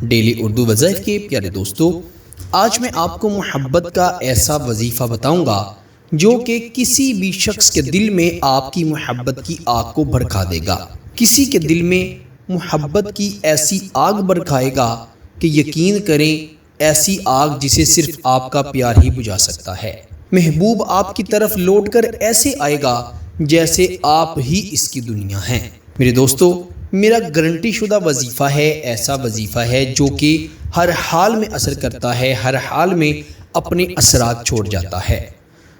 Daily Urdu وظائف کے پیارے دوستو، آج میں آپ کو محبت کا ایسا وظیفہ بتاؤں گا جو کہ کسی بھی شخص کے دل میں آپ کی محبت کی آگ کو بھڑکا دے گا۔ کسی کے دل میں محبت کی ایسی آگ بھڑکائے گا کہ یقین کریں ایسی آگ جسے صرف آپ کا پیار ہی بجھا سکتا ہے۔ محبوب آپ کی طرف لوٹ کر ایسے آئے گا جیسے آپ ہی اس کی دنیا ہیں۔ میرے دوستو، میرا گارنٹی شدہ وظیفہ ہے، ایسا وظیفہ ہے جو کہ ہر حال میں اثر کرتا ہے، ہر حال میں اپنے اثرات چھوڑ جاتا ہے۔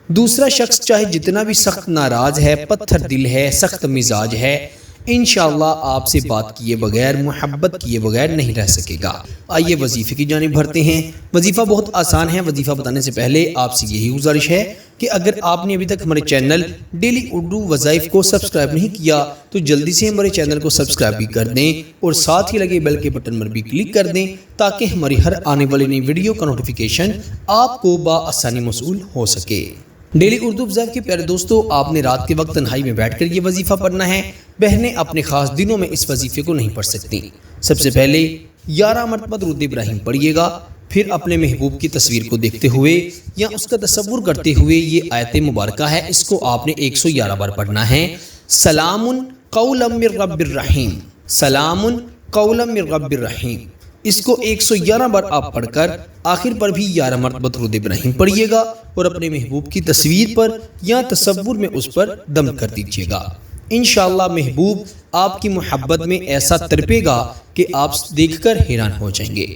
دوسرا شخص چاہے جتنا بھی سخت ناراض ہے، پتھر دل ہے، سخت مزاج ہے، انشاءاللہ آپ سے بات کیے بغیر، محبت کیے بغیر نہیں رہ سکے گا۔ آئیے وظیفے کی جانب بڑھتے ہیں۔ وظیفہ بہت آسان ہے۔ وظیفہ بتانے سے پہلے آپ سے یہی گزارش ہے کہ اگر آپ نے ابھی تک ہمارے چینل ڈیلی اردو وظائف کو سبسکرائب نہیں کیا تو جلدی سے ہمارے چینل کو سبسکرائب بھی کر دیں اور ساتھ ہی لگے بیل کے بٹن پر بھی کلک کر دیں تاکہ ہماری ہر آنے والی نئی ویڈیو کا نوٹیفیکیشن آپ کو بآسانی موصول ہو سکے۔ ڈیلی اردو وظائف کے پیارے دوستو، آپ نے رات کے وقت تنہائی میں بیٹھ کر یہ وظیفہ پڑھنا ہے۔ بہنیں اپنے خاص دنوں میں اس وظیفے کو نہیں پڑھ سکتی۔ سب سے پہلے 11 مرتبہ درود ابراہیم پڑھیے گا، پھر اپنے محبوب کی تصویر کو دیکھتے ہوئے یا اس کا تصور کرتے ہوئے یہ آیت مبارکہ ہے، اس کو آپ نے 111 بار پڑھنا ہے۔ سلام قولا من رب الرحیم، سلام قولا من رب الرحیم، اس کو 111 بار آپ پڑھ کر آخر پر بھی 11 مرتبہ درود ابراہیم پڑھیے گا اور اپنے محبوب کی تصویر پر یا تصور میں اس پر دم کر دیجیے گا۔ انشاءاللہ محبوب آپ کی محبت میں ایسا تڑپے گا کہ آپ دیکھ کر حیران ہو جائیں گے۔